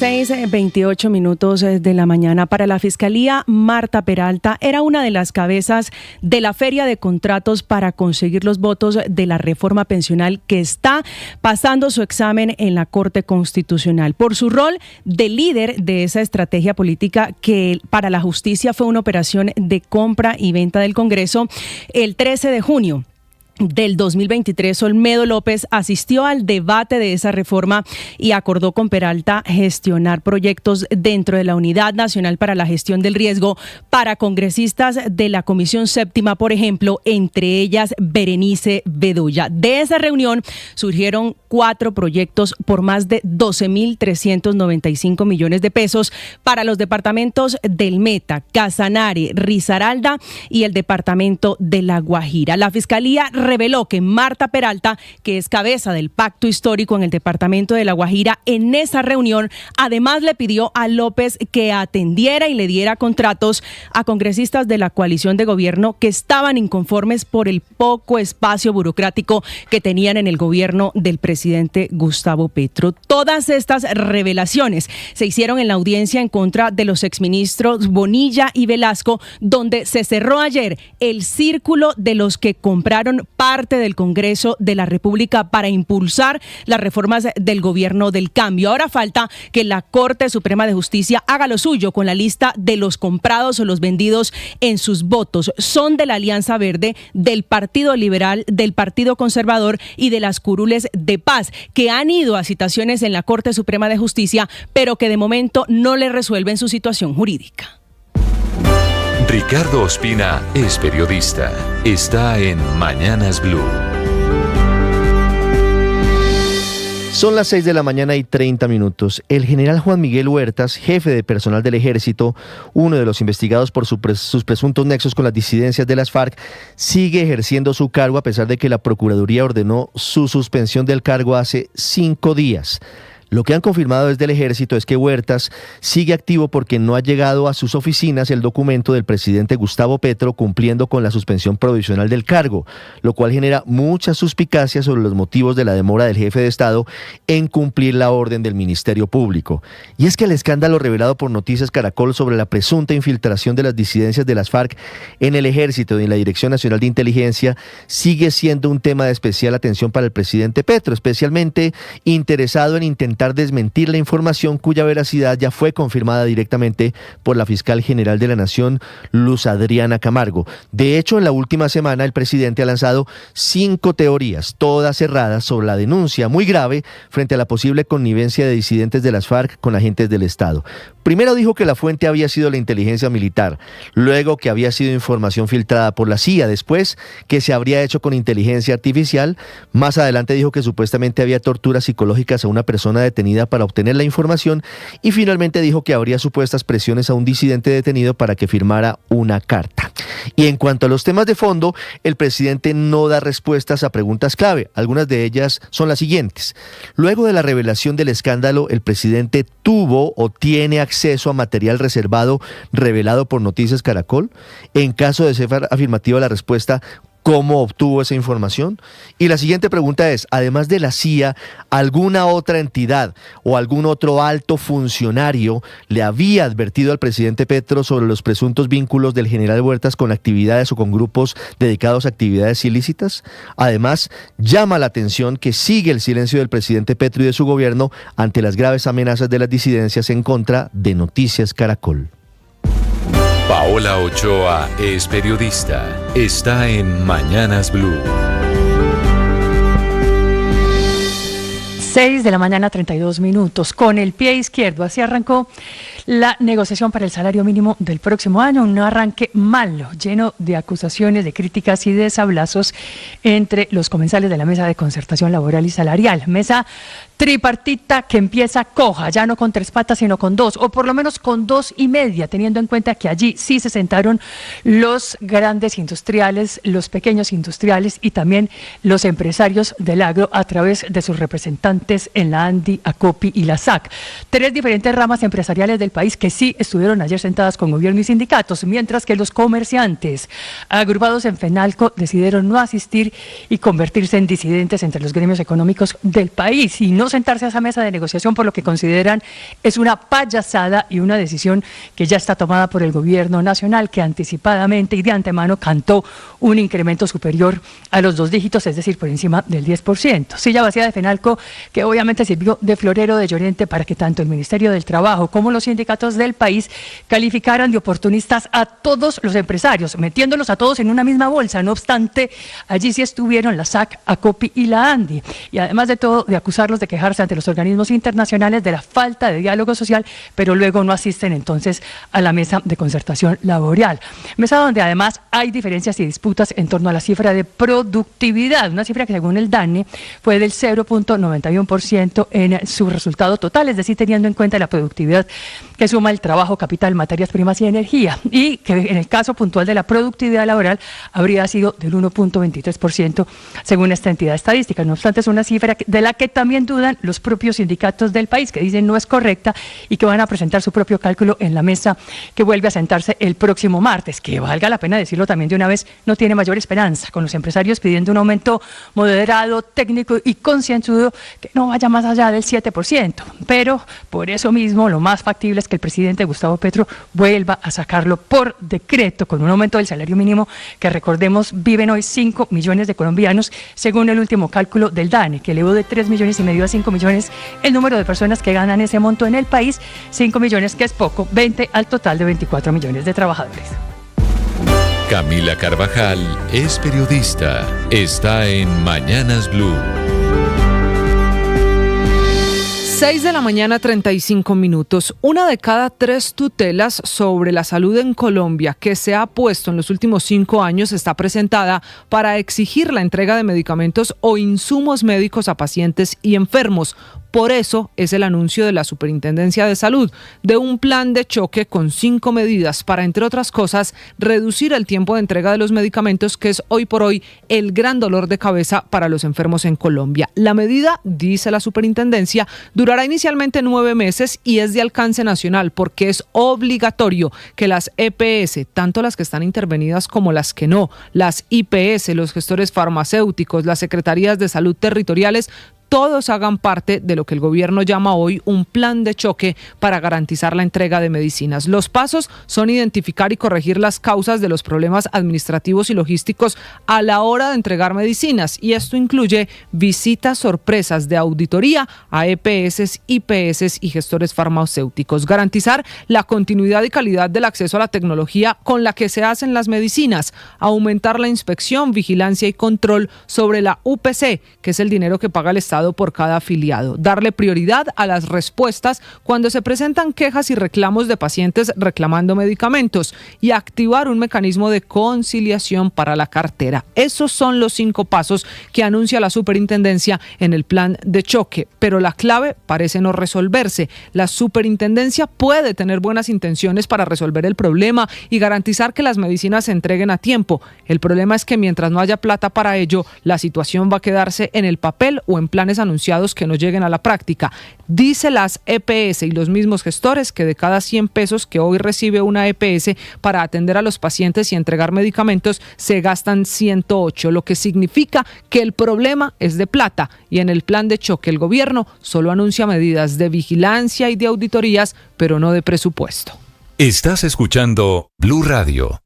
6:28 de la mañana. Para la Fiscalía, Marta Peralta era una de las cabezas de la feria de contratos para conseguir los votos de la reforma pensional que está pasando su examen en la Corte Constitucional. Por su rol de líder de esa estrategia política que para la justicia fue una operación de compra y venta del Congreso, el 13 de junio del 2023, Olmedo López asistió al debate de esa reforma y acordó con Peralta gestionar proyectos dentro de la Unidad Nacional para la Gestión del Riesgo para congresistas de la Comisión Séptima, por ejemplo, entre ellas Berenice Bedoya. De esa reunión surgieron 4 proyectos por más de 12.395 millones de pesos para los departamentos del Meta, Casanare, Risaralda y el departamento de La Guajira. La Fiscalía reveló que Marta Peralta, que es cabeza del pacto histórico en el departamento de La Guajira, en esa reunión además le pidió a López que atendiera y le diera contratos a congresistas de la coalición de gobierno que estaban inconformes por el poco espacio burocrático que tenían en el gobierno del presidente Gustavo Petro. Todas estas revelaciones se hicieron en la audiencia en contra de los exministros Bonilla y Velasco, donde se cerró ayer el círculo de los que compraron parte del Congreso de la República para impulsar las reformas del gobierno del cambio. Ahora falta que la Corte Suprema de Justicia haga lo suyo con la lista de los comprados o los vendidos en sus votos. Son de la Alianza Verde, del Partido Liberal, del Partido Conservador y de las curules de paz, que han ido a citaciones en la Corte Suprema de Justicia, pero que de momento no le resuelven su situación jurídica. Ricardo Ospina es periodista. Está en Mañanas Blue. Son las 6:30 a.m. El general Juan Miguel Huertas, jefe de personal del Ejército, uno de los investigados por sus presuntos nexos con las disidencias de las FARC, sigue ejerciendo su cargo a pesar de que la Procuraduría ordenó su suspensión del cargo hace 5 días. Lo que han confirmado desde el Ejército es que Huertas sigue activo porque no ha llegado a sus oficinas el documento del presidente Gustavo Petro cumpliendo con la suspensión provisional del cargo, lo cual genera muchas suspicacias sobre los motivos de la demora del jefe de Estado en cumplir la orden del Ministerio Público. Y es que el escándalo revelado por Noticias Caracol sobre la presunta infiltración de las disidencias de las FARC en el Ejército y en la Dirección Nacional de Inteligencia sigue siendo un tema de especial atención para el presidente Petro, especialmente interesado en intentar desmentir la información cuya veracidad ya fue confirmada directamente por la fiscal general de la Nación, Luz Adriana Camargo. De hecho, en la última semana el presidente ha lanzado 5 teorías, todas erradas, sobre la denuncia muy grave frente a la posible connivencia de disidentes de las FARC con agentes del Estado. Primero dijo que la fuente había sido la inteligencia militar, luego que había sido información filtrada por la CIA, después que se habría hecho con inteligencia artificial, más adelante dijo que supuestamente había torturas psicológicas a una persona detenida para obtener la información y finalmente dijo que habría supuestas presiones a un disidente detenido para que firmara una carta. Y en cuanto a los temas de fondo, el presidente no da respuestas a preguntas clave. Algunas de ellas son las siguientes. Luego de la revelación del escándalo, el presidente tuvo o tiene acceso a material reservado revelado por Noticias Caracol. En caso de ser afirmativa la respuesta, ¿cómo obtuvo esa información? Y la siguiente pregunta es, además de la CIA, ¿alguna otra entidad o algún otro alto funcionario le había advertido al presidente Petro sobre los presuntos vínculos del general Huertas con actividades o con grupos dedicados a actividades ilícitas? Además, llama la atención que sigue el silencio del presidente Petro y de su gobierno ante las graves amenazas de las disidencias en contra de Noticias Caracol. Paola Ochoa es periodista. Está en Mañanas Blue. 6:32 a.m. Con el pie izquierdo, así arrancó la negociación para el salario mínimo del próximo año. Un arranque malo, lleno de acusaciones, de críticas y de sablazos entre los comensales de la Mesa de Concertación Laboral y Salarial. Mesa tripartita que empieza coja, ya no con 3 patas, sino con 2, o por lo menos con 2.5, teniendo en cuenta que allí sí se sentaron los grandes industriales, los pequeños industriales y también los empresarios del agro a través de sus representantes en la ANDI, ACOPI y la SAC. 3 diferentes ramas empresariales del del país que sí estuvieron ayer sentadas con gobierno y sindicatos, mientras que los comerciantes agrupados en FENALCO decidieron no asistir y convertirse en disidentes entre los gremios económicos del país y no sentarse a esa mesa de negociación por lo que consideran es una payasada y una decisión que ya está tomada por el gobierno nacional, que anticipadamente y de antemano cantó un incremento superior a los 2 dígitos, es decir, por encima del 10%. Silla vacía de FENALCO que obviamente sirvió de florero de Llorente para que tanto el Ministerio del Trabajo como los sindicatos del país calificaran de oportunistas a todos los empresarios, metiéndolos a todos en una misma bolsa. No obstante, allí sí estuvieron la SAC, ACOPI y la ANDI. Y además de todo, de acusarlos de quejarse ante los organismos internacionales de la falta de diálogo social, pero luego no asisten entonces a la mesa de concertación laboral. Mesa donde además hay diferencias y disputas en torno a la cifra de productividad, una cifra que según el DANE fue del 0.91% en su resultado total, es decir, teniendo en cuenta la productividad que suma el trabajo, capital, materias primas y energía, y que en el caso puntual de la productividad laboral habría sido del 1.23% según esta entidad estadística. No obstante, es una cifra de la que también dudan los propios sindicatos del país, que dicen no es correcta y que van a presentar su propio cálculo en la mesa que vuelve a sentarse el próximo martes, que valga la pena decirlo también de una vez, no tiene mayor esperanza, con los empresarios pidiendo un aumento moderado, técnico y concienzudo que no vaya más allá del 7%. Pero por eso mismo lo más factible es que el presidente Gustavo Petro vuelva a sacarlo por decreto con un aumento del salario mínimo que, recordemos, viven hoy 5 millones de colombianos según el último cálculo del DANE, que elevó de 3,5 millones a 5 millones el número de personas que ganan ese monto en el país, 5 millones que es poco, 20 al total de 24 millones de trabajadores. Camila Carvajal es periodista. Está en Mañanas Blue. 6 de la mañana, 35 minutos. Una de cada 3 tutelas sobre la salud en Colombia que se ha puesto en los últimos 5 años está presentada para exigir la entrega de medicamentos o insumos médicos a pacientes y enfermos. Por eso es el anuncio de la Superintendencia de Salud de un plan de choque con 5 medidas para, entre otras cosas, reducir el tiempo de entrega de los medicamentos, que es hoy por hoy el gran dolor de cabeza para los enfermos en Colombia. La medida, dice la Superintendencia, durará inicialmente 9 meses y es de alcance nacional porque es obligatorio que las EPS, tanto las que están intervenidas como las que no, las IPS, los gestores farmacéuticos, las secretarías de salud territoriales, todos hagan parte de lo que el gobierno llama hoy un plan de choque para garantizar la entrega de medicinas. Los pasos son identificar y corregir las causas de los problemas administrativos y logísticos a la hora de entregar medicinas, y esto incluye visitas sorpresas de auditoría a EPS, IPS y gestores farmacéuticos, garantizar la continuidad y calidad del acceso a la tecnología con la que se hacen las medicinas, aumentar la inspección, vigilancia y control sobre la UPC, que es el dinero que paga el Estado por cada afiliado, darle prioridad a las respuestas cuando se presentan quejas y reclamos de pacientes reclamando medicamentos y activar un mecanismo de conciliación para la cartera. Esos son los 5 pasos que anuncia la Superintendencia en el plan de choque, pero la clave parece no resolverse. La Superintendencia puede tener buenas intenciones para resolver el problema y garantizar que las medicinas se entreguen a tiempo. El problema es que mientras no haya plata para ello, la situación va a quedarse en el papel o en planes anunciados que no lleguen a la práctica. Dice las EPS y los mismos gestores que de cada 100 pesos que hoy recibe una EPS para atender a los pacientes y entregar medicamentos, se gastan 108, lo que significa que el problema es de plata, y en el plan de choque el gobierno solo anuncia medidas de vigilancia y de auditorías, pero no de presupuesto. Estás escuchando Blue Radio.